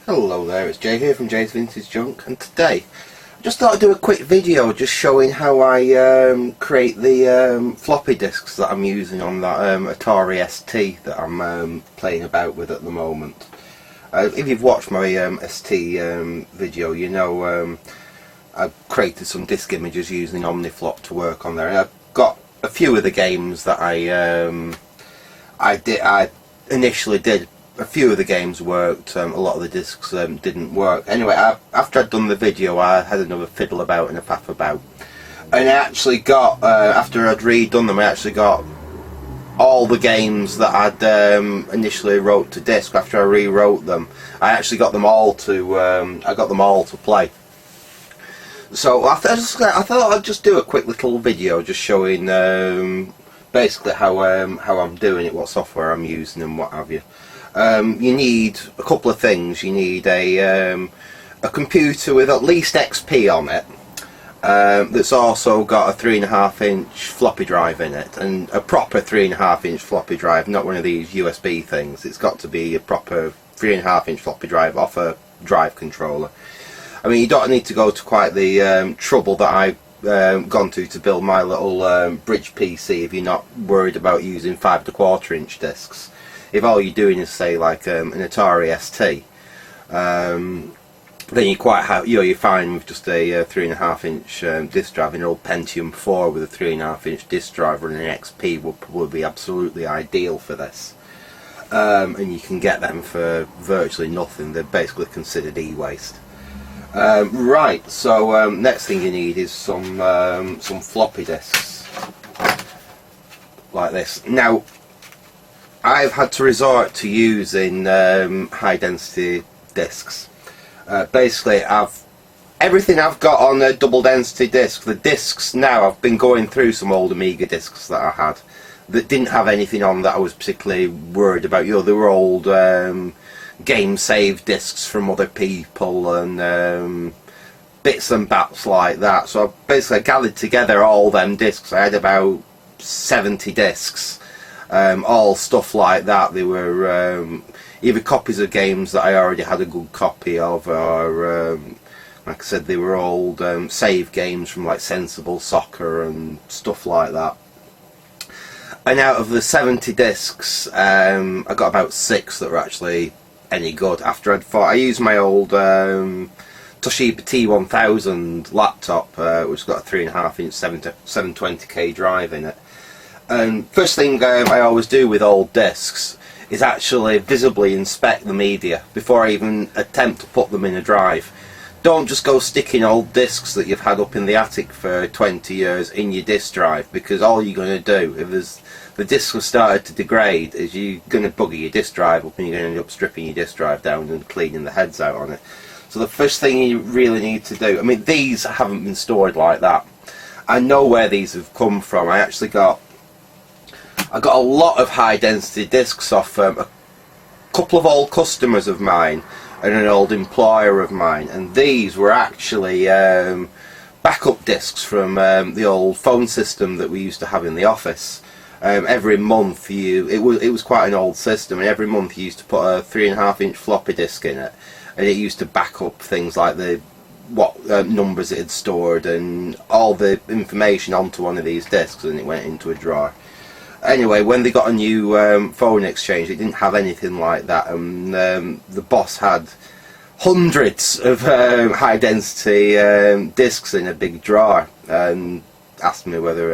Hello there, it's Jay here from Jay's Vintage Junk, and today I just thought I'd do a quick video just showing how I create the floppy disks that I'm using on that Atari ST that I'm playing about with at the moment. If you've watched my ST video, you know I've created some disk images using Omniflop to work on there, and I've got a few of the games that I initially did. A few of the games worked, a lot of the discs didn't work. Anyway, after I'd done the video, I had another fiddle about and a faff about, and I actually got, after I'd redone them, I actually got all the games that I'd initially wrote to disc. After I rewrote them, I actually got them all to play. So I thought I'd just do a quick little video just showing basically how I'm doing it, what software I'm using and what have you. You need a couple of things. You need a computer with at least XP on it, that's also got a 3.5-inch floppy drive in it, and a proper 3.5-inch floppy drive, not one of these USB things. It's got to be a proper 3.5-inch floppy drive off a drive controller. I mean, you don't need to go to quite the trouble that I've gone to build my little bridge PC if you're not worried about using 5 1/4-inch discs. If all you're doing is, say, like an Atari ST, then you're fine with just a 3.5-inch disk drive. An old Pentium 4 with a 3.5-inch disk drive and an XP would probably be absolutely ideal for this. And you can get them for virtually nothing. They're basically considered e-waste. Right, so next thing you need is some floppy disks like this. Now, I've had to resort to using high density discs. Basically, everything I've got on a double density disc. The discs now, I've been going through some old Amiga discs that I had that didn't have anything on that I was particularly worried about. You know, they were old game save discs from other people and bits and bats like that. So I gathered together all them discs. I had about 70 discs. All stuff like that. They were either copies of games that I already had a good copy of, or like I said, they were old save games from like Sensible Soccer and stuff like that. And out of the 70 discs, I got about 6 that were actually any good. After I used my old Toshiba T1000 laptop, which got a 3.5-inch 720k drive in it. And first thing I always do with old discs is actually visibly inspect the media before I even attempt to put them in a drive. Don't just go sticking old discs that you've had up in the attic for 20 years in your disk drive, because all you're going to do, if the discs have started to degrade, is you're going to bugger your disk drive up and you're going to end up stripping your disk drive down and cleaning the heads out on it. So the first thing you really need to do, I mean, these haven't been stored like that. I know where these have come from. I got a lot of high density discs off a couple of old customers of mine and an old employer of mine, and these were actually backup discs from the old phone system that we used to have in the office. Every month it was quite an old system, and every month you used to put a 3.5-inch floppy disk in it, and it used to back up things like what numbers it had stored and all the information onto one of these discs, and it went into a drawer. Anyway, when they got a new phone exchange, it didn't have anything like that, and the boss had hundreds of high density discs in a big drawer, and asked me whether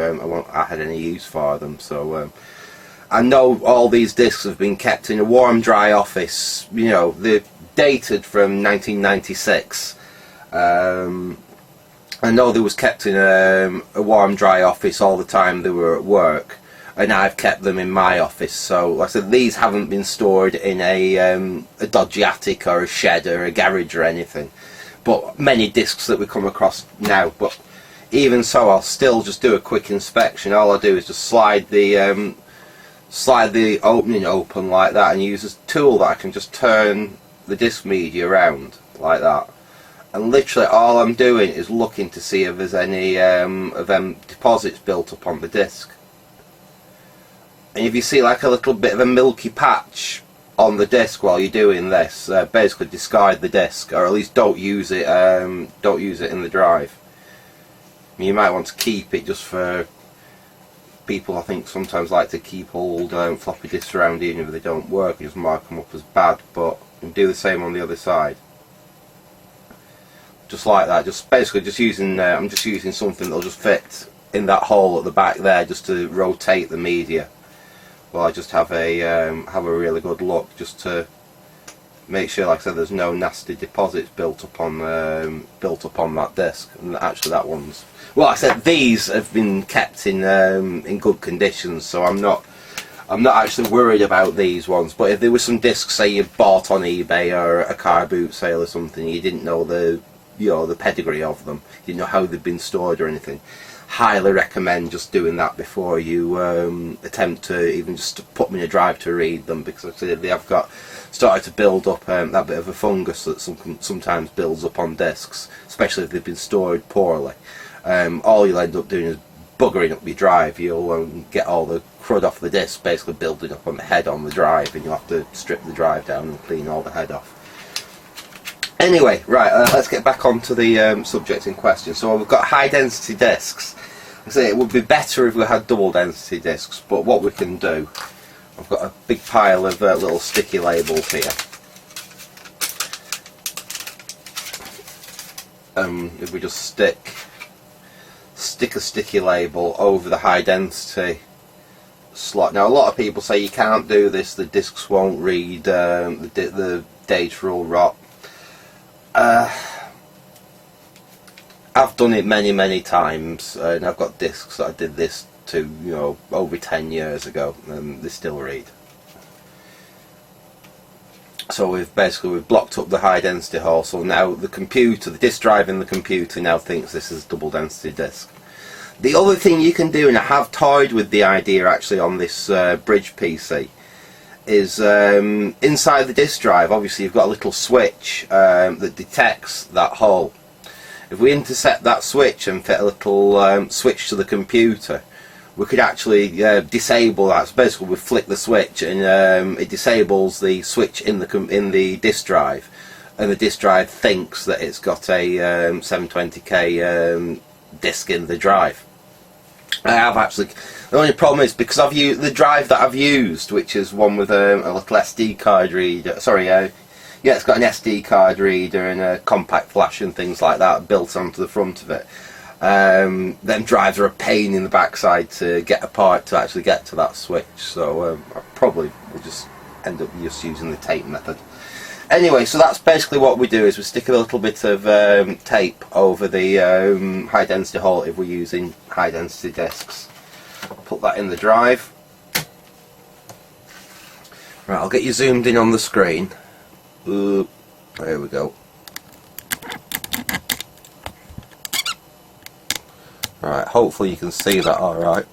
I had any use for them. So I know all these discs have been kept in a warm, dry office. You know, they're dated from 1996. I know they was kept in a warm, dry office all the time they were at work. And I've kept them in my office. So, like I said, these haven't been stored in a dodgy attic or a shed or a garage or anything. But many discs that we come across now. But even so, I'll still just do a quick inspection. All I do is just slide the opening open like that, and use a tool that I can just turn the disc media around like that. And literally, all I'm doing is looking to see if there's any of them deposits built up on the disc. And if you see like a little bit of a milky patch on the disc while you're doing this. Basically discard the disc, or at least don't use it in the drive. You might want to keep it, just for people I think sometimes like to keep old floppy disks around even if they don't work, and just mark them up as bad, but you can do the same on the other side. Just like that, just basically just using, I'm just using something that'll just fit in that hole at the back there, just to rotate the media. Well, I just have a really good look, just to make sure, like I said, there's no nasty deposits built up on that disc. And actually, that one's, well, like I said, these have been kept in good condition, so I'm not actually worried about these ones. But if there was some discs, say you bought on eBay or a car boot sale or something, you didn't know the pedigree of them, you didn't know how they've been stored or anything, highly recommend just doing that before you attempt to even just put them in a drive to read them, because like I said, they have started to build up that bit of a fungus that sometimes builds up on discs, especially if they've been stored poorly. All you'll end up doing is buggering up your drive. You'll get all the crud off the disc basically building up on the head on the drive, and you'll have to strip the drive down and clean all the head off. Anyway, right, let's get back onto the subject in question. So we've got high density discs. I say it would be better if we had double density discs, but what we can do, I've got a big pile of little sticky labels here. If we just stick a sticky label over the high density slot. Now a lot of people say you can't do this, the discs won't read, the data will rot. I've done it many times, and I've got discs that I did this to, over 10 years ago, and they still read. So we've blocked up the high density hole, so now the disk drive in the computer now thinks this is double density disk. The other thing you can do, and I have toyed with the idea actually on this bridge PC, is inside the disk drive, obviously you've got a little switch that detects that hole. If we intercept that switch and fit a little switch to the computer, we could actually disable that. So basically we flick the switch and it disables the switch in the disk drive, and the disk drive thinks that it's got a 720k disk in the drive. I have actually. The only problem is, because I've used the drive that I've used, which is one with a little SD card reader. Sorry, yeah, it's got an SD card reader and a compact flash and things like that built onto the front of it. Them drives are a pain in the backside to get apart to actually get to that switch. So I probably will just end up just using the tape method. Anyway, so that's basically what we do, is we stick a little bit of tape over the high density hole if we're using high density discs. Put that in the drive. Right, I'll get you zoomed in on the screen. Ooh, there we go. Right, hopefully you can see that alright.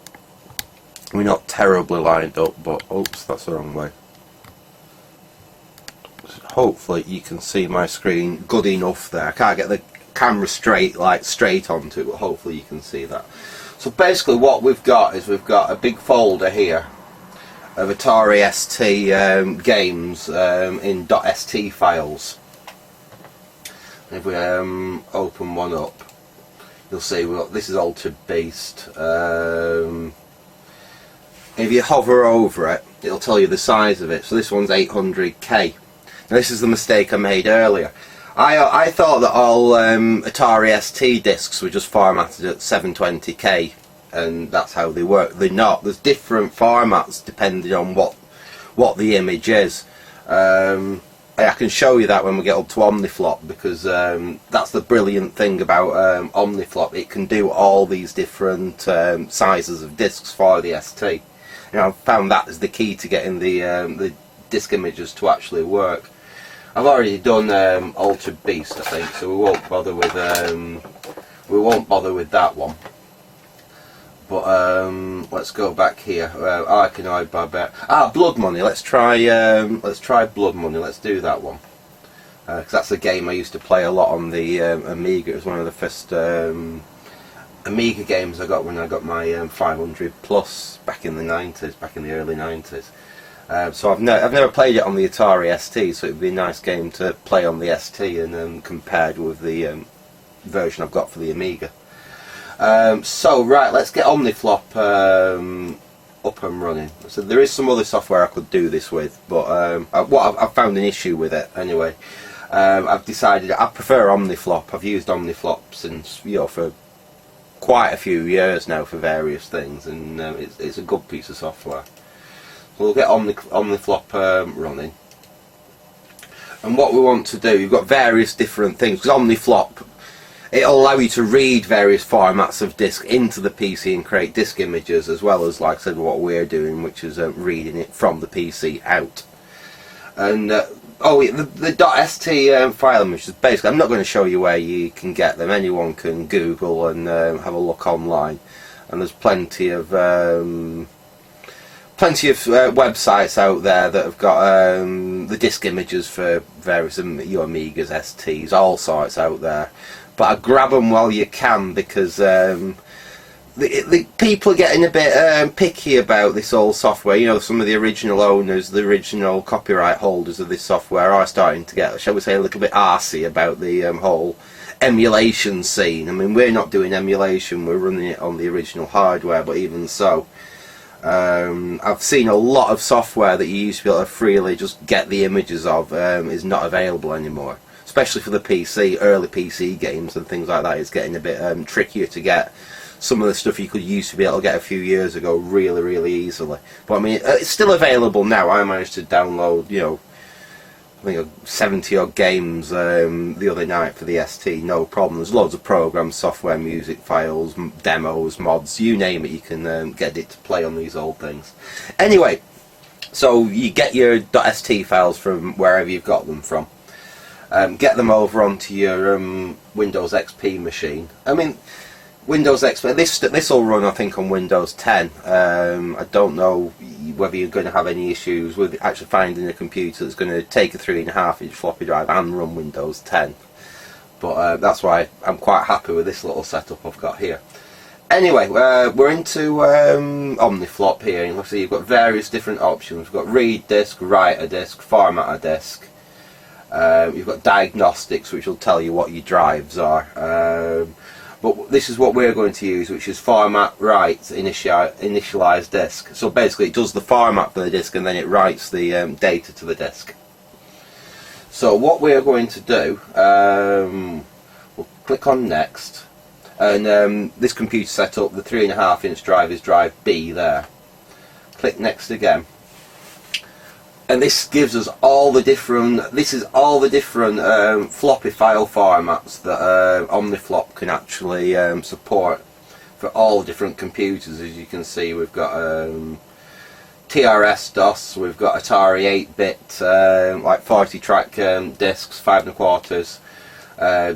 We're not terribly lined up, but oops, that's the wrong way. Hopefully you can see my screen good enough there. I can't get the camera straight onto it, but hopefully you can see that. So basically what we've got is we've got a big folder here of Atari ST games in .st files. And if we open one up, you'll see this is Altered Beast. If you hover over it, it'll tell you the size of it. So this one's 800k. Now this is the mistake I made earlier. I thought that all Atari ST discs were just formatted at 720k, and that's how they work. They're not. There's different formats depending on what the image is. I can show you that when we get up to Omniflop, because that's the brilliant thing about Omniflop. It can do all these different sizes of discs for the ST. I found that is the key to getting the disc images to actually work. I've already done Altered Beast, I think, so we won't bother with that one. But let's go back here. Arkanoid Barbarian. Blood Money. Let's try Blood Money. Let's do that one, because that's a game I used to play a lot on the Amiga. It was one of the first Amiga games I got when I got my 500 Plus back in the 90s, back in the early 90s. So I've never played it on the Atari ST, so it would be a nice game to play on the ST and compared with the version I've got for the Amiga. So right, let's get Omniflop up and running. So there is some other software I could do this with, but I've found an issue with it anyway. I've decided I prefer Omniflop. I've used Omniflop since, for quite a few years now for various things, and it's a good piece of software. So we'll get Omniflop running. And what we want to do, you've got various different things, because Omniflop, it'll allow you to read various formats of disk into the PC and create disk images, as well as, like I said, what we're doing, which is reading it from the PC out. And the .st file images, basically, I'm not going to show you where you can get them. Anyone can Google and have a look online, and there's plenty of websites out there that have got the disk images for various Amigas, STs, all sorts out there. But grab them while you can, because the people are getting a bit picky about this old software. Some of the original owners, the original copyright holders of this software are starting to get, shall we say, a little bit arsey about the whole emulation scene. I mean, we're not doing emulation, we're running it on the original hardware, but even so, I've seen a lot of software that you used to be able to freely just get the images of is not available anymore. Especially for the PC, early PC games and things like that, it's getting a bit trickier to get some of the stuff you could used to be able to get a few years ago really easily. But I mean, it's still available now. I managed to download, I think 70 odd games the other night for the ST, no problem. There's loads of programs, software, music files, demos, mods, you name it, you can get it to play on these old things. Anyway, so you get your .st files from wherever you've got them from. Get them over onto your Windows XP machine. I mean, Windows XP, this will run, I think, on Windows 10. I don't know whether you're going to have any issues with actually finding a computer that's going to take a 3.5-inch floppy drive and run Windows 10. But that's why I'm quite happy with this little setup I've got here. Anyway, we're into Omniflop here, and obviously you've got various different options. We've got read disk, write a disk, format a disk. You've got diagnostics, which will tell you what your drives are. But this is what we're going to use, which is format write initialize disk. So basically it does the format for the disk and then it writes the data to the disk. So what we're going to do, we'll click on next, and this computer setup, the 3.5-inch drive is drive B there. Click next again. And this gives us all the different, floppy file formats that Omniflop can actually support for all different computers. As you can see, we've got TRS-DOS, we've got Atari 8-bit, like 40-track discs, 5.25,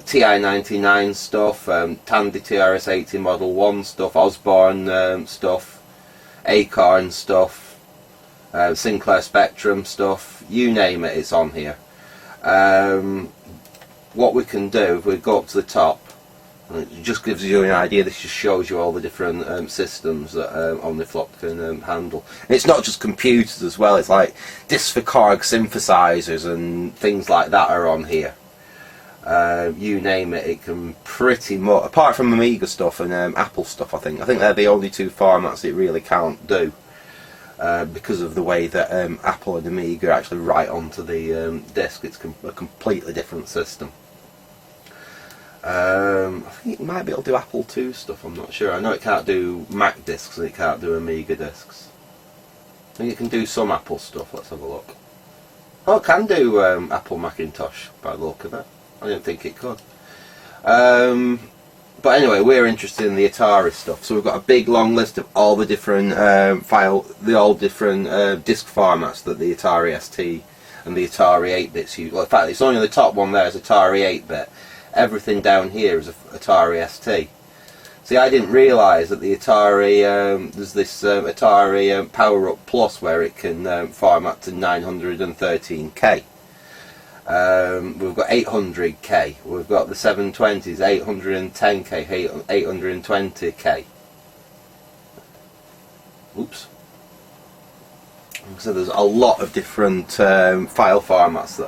TI-99 stuff, Tandy TRS-80 Model 1 stuff, Osborne stuff, Acorn stuff, Sinclair Spectrum stuff, you name it, it's on here. What we can do, if we go up to the top, and it just gives you an idea, this just shows you all the different systems that Omniflop can handle. And it's not just computers as well, it's like discs for Korg synthesizers and things like that are on here. You name it, it can pretty much, apart from Amiga stuff and Apple stuff, I think they're the only two formats it really can't do. Because of the way that Apple and Amiga actually write onto the disk, it's a completely different system. I think it might be able to do Apple II stuff, I'm not sure. I know it can't do Mac disks and it can't do Amiga disks. I think it can do some Apple stuff, let's have a look. Oh, it can do Apple Macintosh, by the look of it. I didn't think it could. But anyway, we're interested in the Atari stuff, so we've got a big long list of all the different disk formats that the Atari ST and the Atari 8-bits use. Well, in fact, it's only the top one there is Atari 8-bit. Everything down here is Atari ST. See, I didn't realise that the Atari, there's this Atari Power Up Plus where it can format to 913K. We've got 800K, we've got the 720s, 810K, 820K. Oops. So there's a lot of different file formats,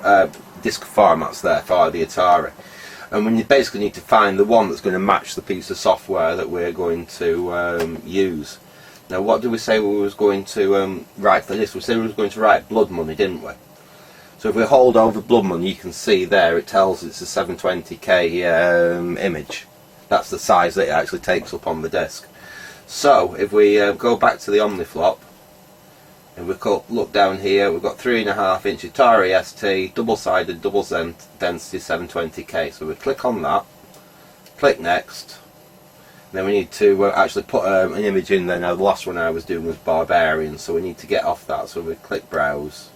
disk formats there for the Atari, and when you basically need to find the one that's going to match the piece of software that we're going to use. Now, what did we say we was going to write for this? We said we was going to write Blood Money, didn't we? So if we hold over Blood Money, you can see there it tells it's a 720k image. That's the size that it actually takes up on the disk. So if we go back to the Omniflop, and we look down here, we've got 3.5 inch Atari ST, double-sided, double density 720k. So we click on that, click next, and then we need to actually put an image in there. Now the last one I was doing was Barbarian, so we need to get off that. So we click Browse,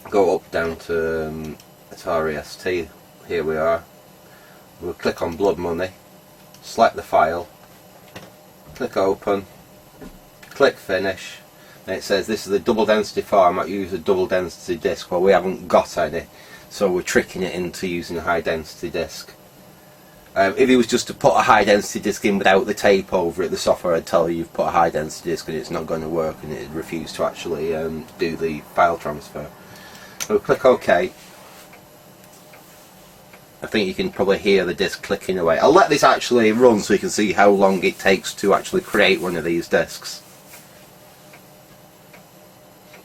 go up down to Atari ST, here we are. We'll click on Blood Money, select the file, click Open, click Finish, and it says this is the double density format, use a double density disk. Well, we haven't got any, so we're tricking it into using a high density disk. If it was just to put a high density disk in without the tape over it, the software would tell you you've put a high density disk and it's not going to work, and it would refuse to actually do the file transfer. So click OK. I think you can probably hear the disk clicking away. I'll let this actually run so you can see how long it takes to actually create one of these disks.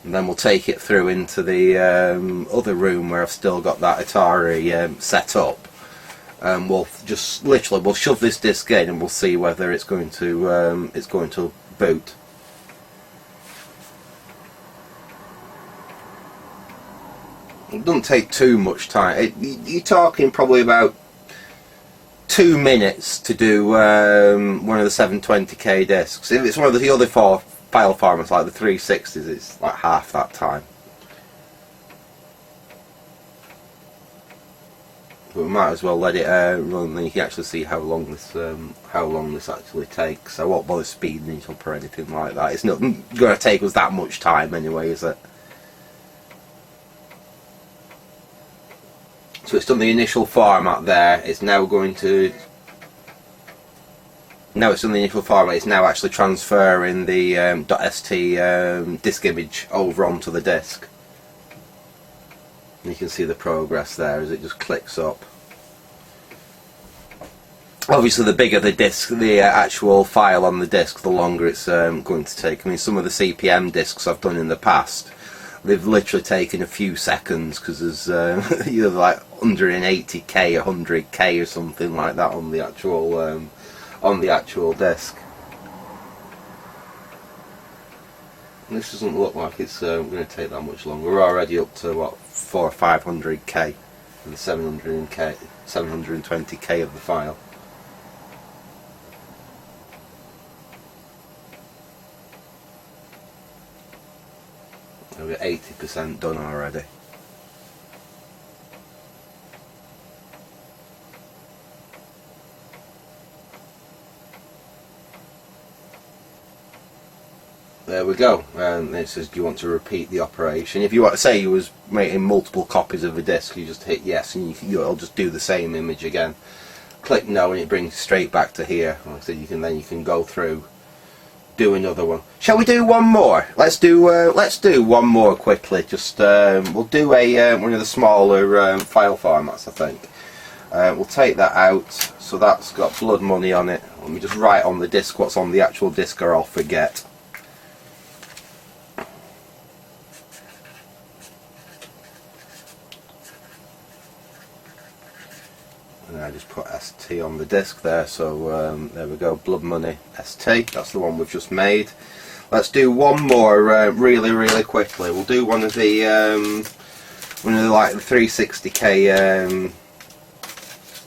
And then we'll take it through into the other room where I've still got that Atari set up. We'll just literally we'll shove this disk in and we'll see whether it's going to boot. It doesn't take too much time. You're talking probably about 2 minutes to do one of the 720k disks. If it's one of the other four file formats like the 360s, it's like half that time. But we might as well let it run, then you can actually see how long this actually takes. I won't bother speeding it up or anything like that. It's not going to take us that much time anyway, is it? So it's done the initial format there. It's now going to. Now it's done the initial format. It's now actually transferring the .st disk image over onto the disk. And you can see the progress there as it just clicks up. Obviously, the bigger the disk, the actual file on the disk, the longer it's going to take. I mean, some of the CPM disks I've done in the past, they've literally taken a few seconds because there's either like 180k, 100k or something like that on the actual disk. And this doesn't look like it's going to take that much longer. We're already up to what, 400 or 500k and 720k of the file. We're 80% done already. There we go. And it says, do you want to repeat the operation? If you want to say you was making multiple copies of a disk, you just hit yes, and you'll just do the same image again. Click no, and it brings you straight back to here. Like I said, you can go through, do another one. Shall we do one more? Let's do one more quickly. Just we'll do one of the smaller file formats, I think. We'll take that out. So that's got Blood Money on it. Let me just write on the disk what's on the actual disk, or I'll forget. And I just put ST on the disk there, so there we go, Blood Money ST, that's the one we've just made. Let's do one more really quickly. We'll do one of the like the 360k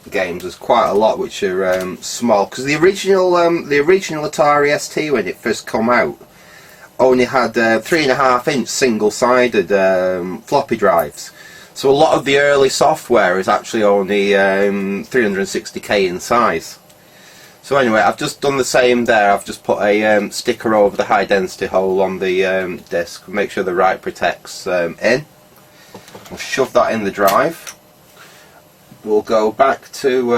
games. There's quite a lot which are small, because the original Atari ST, when it first come out, only had 3.5 inch single-sided floppy drives. So a lot of the early software is actually only 360k in size. So anyway, I've just done the same there. I've just put a sticker over the high density hole on the disk. Make sure the write protects in. We'll shove that in the drive. We'll go back to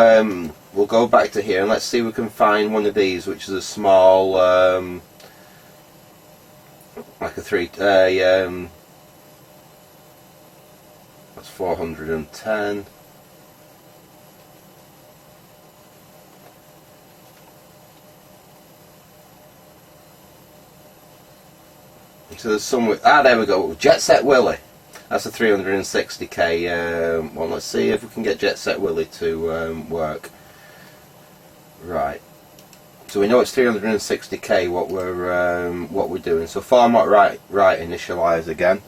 here, and let's see if we can find one of these, which is a small like a that's 410. So there's some, there we go, Jet Set Willy. That's a 360k one. Let's see if we can get Jet Set Willy to work. Right. So we know it's 360k what we're doing. So format right initialize again.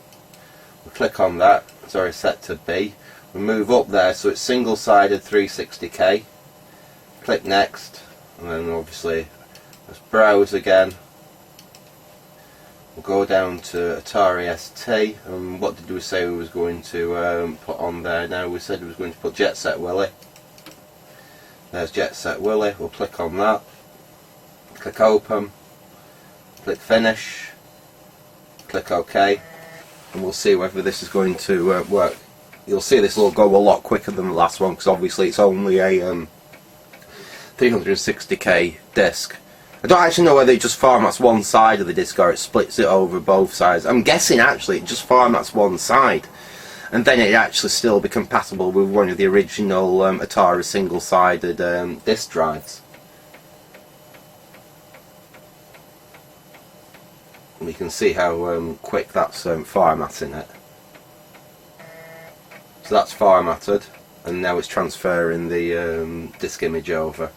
We click on that. It's already set to B. We move up there so it's single-sided 360k. Click next, and then obviously let's browse again. We'll go down to Atari ST, and what did we say we was going to put on there now? We said we was going to put Jet Set Willy. There's Jet Set Willy. We'll click on that. Click open. Click finish. Click OK. And we'll see whether this is going to work. You'll see this will go a lot quicker than the last one because obviously it's only a 360k disc. I don't actually know whether it just formats one side of the disc or it splits it over both sides. I'm guessing actually it just formats one side, and then it actually still be compatible with one of the original Atari single-sided disc drives. And you can see how quick that's formatting it. So that's formatted, and now it's transferring the disk image over.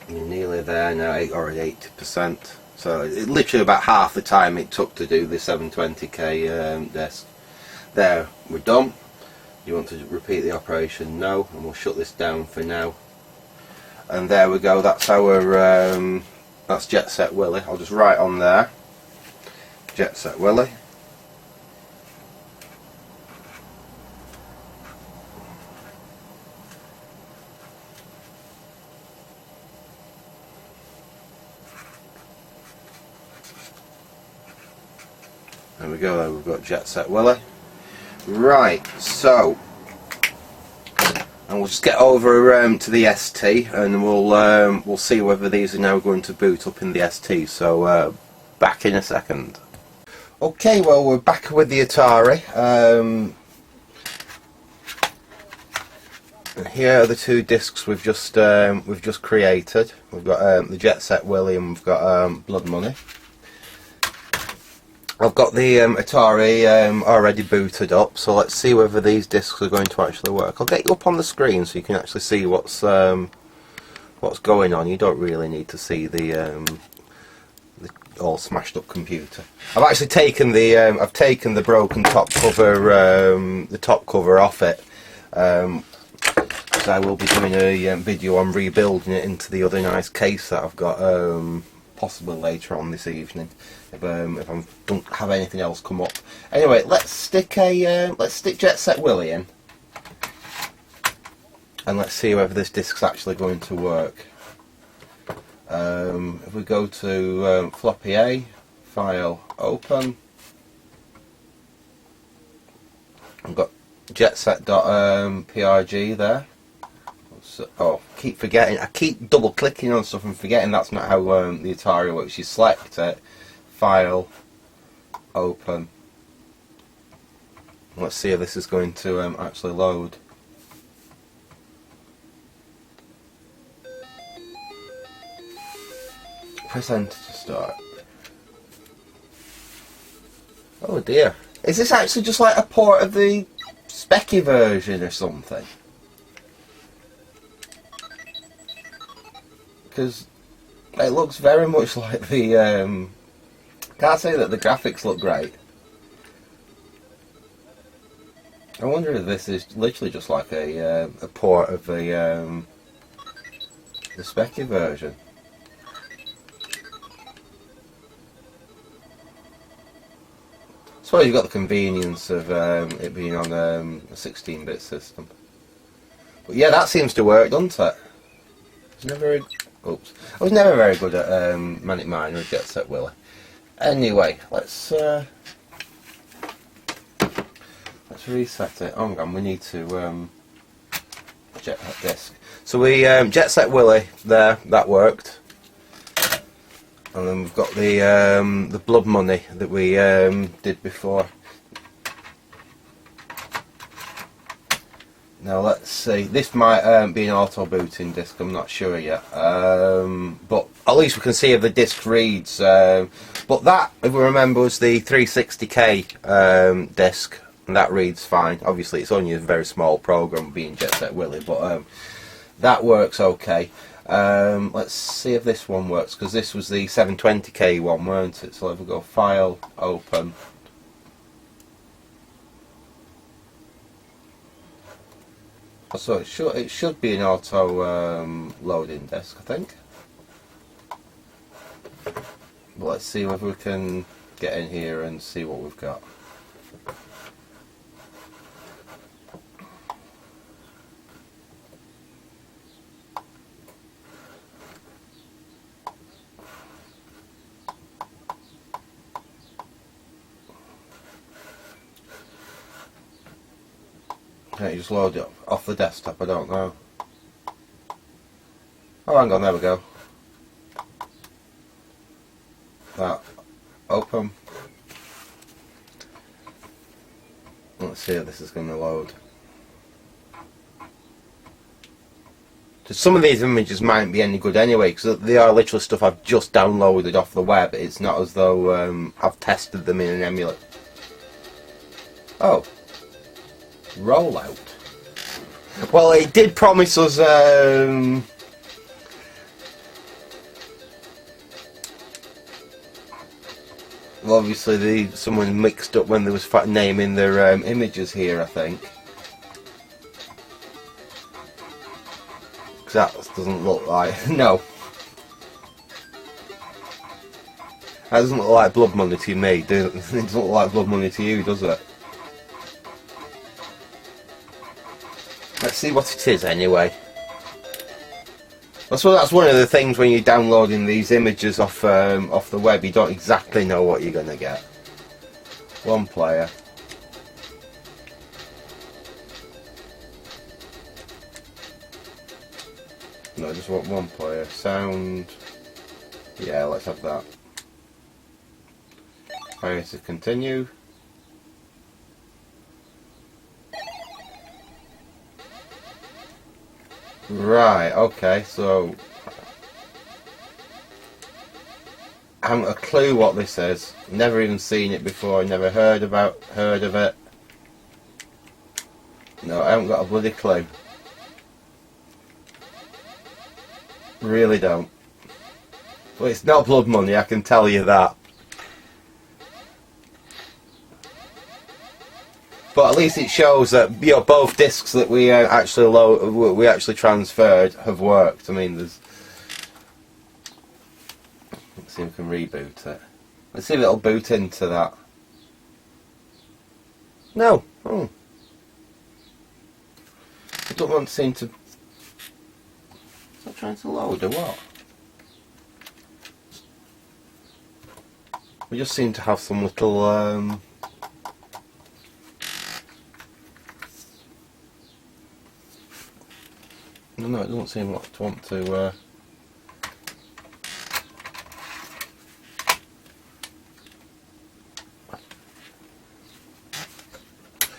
You're nearly there now, already 80%. So it literally about half the time it took to do the 720k disc. There, we're done. You want to repeat the operation? No, and we'll shut this down for now. And there we go. That's our that's Jet Set Willy. I'll just write on there, Jet Set Willy. There we go, we've got Jet Set Willy. Right, so, and we'll just get over to the ST and we'll see whether these are now going to boot up in the ST, so back in a second. Okay, well we're back with the Atari. And here are the two discs we've just created. We've got the Jet Set Willy and we've got Blood Money. I've got the Atari already booted up, so let's see whether these discs are going to actually work. I'll get you up on the screen so you can actually see what's going on. You don't really need to see the all smashed up computer. I've actually taken the broken top cover off it. So I will be doing a video on rebuilding it into the other nice case that I've got possibly later on this evening if I don't have anything else come up. Anyway, let's stick Jet Set Willy in, and let's see whether this disc's actually going to work. If we go to floppy A, file, open, I've got jetset.prg there. So, oh, keep forgetting. I keep double clicking on stuff and forgetting that's not how the Atari works. You select it, file, open. Let's see if this is going to actually load. Press enter to start. Oh dear. Is this actually just like a port of the specky version or something? Because it looks very much like the can't say that the graphics look great. I wonder if this is literally just like a port of the specky version. I suppose you've got the convenience of it being on a 16-bit system. But yeah, that seems to work, doesn't it? It's never. Oops. I was never very good at Manic Miner or Jet Set Willy. Anyway, let's reset it. Hang on, we need to jet that disc. So we Jet Set Willy there, that worked. And then we've got the Blood Money that we did before. Now let's see, this might be an auto booting disc, I'm not sure yet, but at least we can see if the disc reads, but that, if we remember, was the 360k disc, and that reads fine. Obviously it's only a very small program being Jet Set Willy, but that works okay. Let's see if this one works, because this was the 720k one, weren't it? So if we go File, Open. So it should be an auto loading disc, I think. But let's see if we can get in here and see what we've got. Can you just load it off the desktop? I don't know. Oh, hang on, there we go. That. Open. Let's see if this is going to load. Some of these images mightn't be any good anyway, because they are literally stuff I've just downloaded off the web. It's not as though I've tested them in an emulator. Oh. Rollout. Well, it did promise us well, obviously someone mixed up when they was naming their images here, I think, because that doesn't look like no, that doesn't look like Blood Money to me. It doesn't look like Blood Money to you, does it? Let's see what it is anyway. That's one of the things when you're downloading these images off the web. You don't exactly know what you're gonna get. One player. No, I just want one player. Sound. Yeah, let's have that. Fire to continue. Right, okay, so I haven't a clue what this is. Never even seen it before, never heard of it. No, I haven't got a bloody clue. Really don't. Well, it's not Blood Money, I can tell you that. But at least it shows that, you know, both discs that we actually transferred have worked. I mean, there's. Let's see if we can reboot it. Let's see if it'll boot into that. No. Oh. It doesn't want to seem to. Is that trying to load or what? We just seem to have some little. No, it doesn't seem like to want to.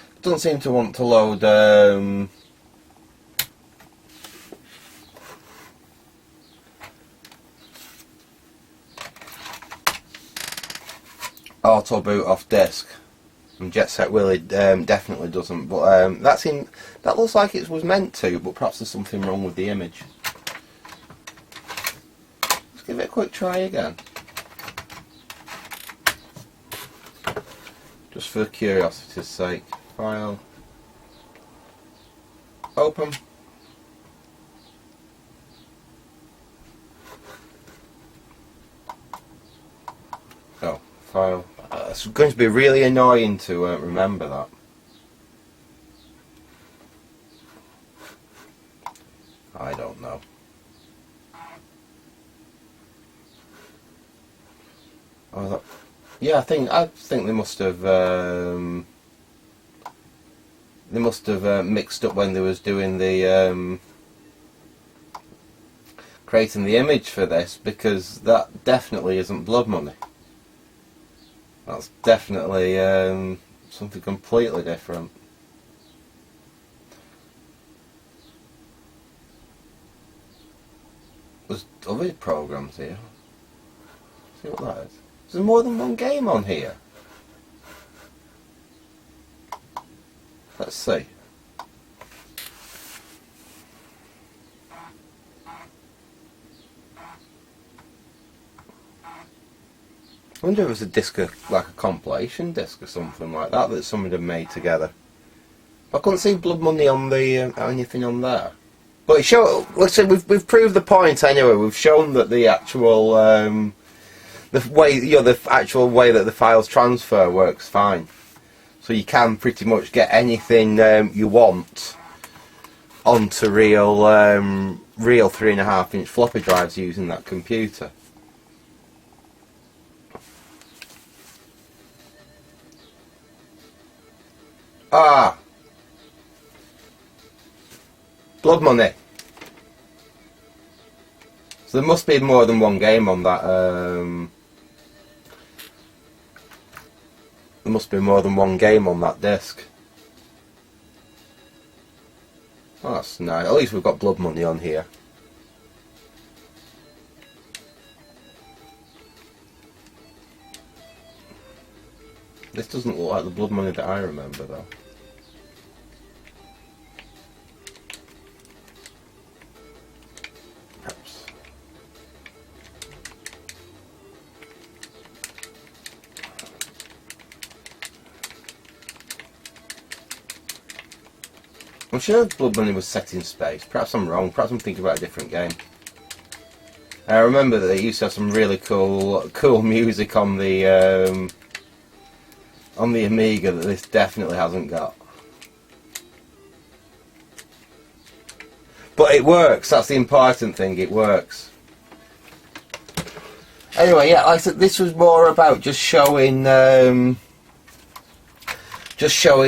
It doesn't seem to want to load. Auto boot off disk. And Jet Set Willy definitely doesn't, but that looks like it was meant to, but perhaps there's something wrong with the image. Let's give it a quick try again. Just for curiosity's sake. File. Open. Oh, file. It's going to be really annoying to remember that. I don't know. Yeah, I think they must have mixed up when they was doing the creating the image for this, because that definitely isn't blood money. That's definitely something completely different. There's other programs here. See what that is. There's more than one game on here. Let's see. I wonder if it was a disc, like a compilation disc or something like that, that somebody had made together. I couldn't see blood money on the anything on there. But it show. Listen, we've proved the point anyway. We've shown that the actual the way, the actual way that the files transfer works fine. So you can pretty much get anything you want onto real 3.5-inch floppy drives using that computer. Ah, blood money. So there must be more than one game on that. There must be more than one game on that disc. Oh, that's nice. At least we've got blood money on here. This doesn't look like the blood money that I remember, though. Perhaps. I'm sure blood money was set in space. Perhaps I'm wrong. Perhaps I'm thinking about a different game. I remember that they used to have some really cool music on the Amiga that this definitely hasn't got. But it works, that's the important thing, it works. Anyway, yeah, like I said, this was more about just showing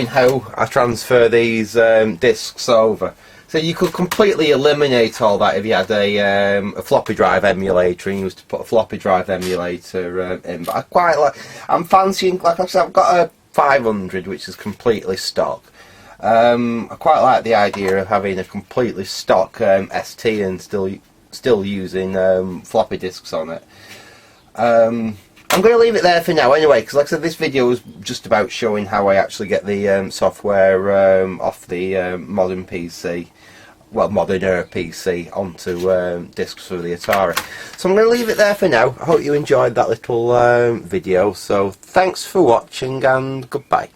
how I transfer these discs over. So you could completely eliminate all that if you had a floppy drive emulator and you used to put a floppy drive emulator in. But I quite like. I'm fancying, like I said, I've got a 500 which is completely stock. I quite like the idea of having a completely stock ST and still using floppy disks on it. I'm going to leave it there for now anyway, because like I said, this video was just about showing how I actually get the software off the modern PC, well, moderner PC, onto discs for the Atari. So I'm going to leave it there for now. I hope you enjoyed that little video, so thanks for watching and goodbye.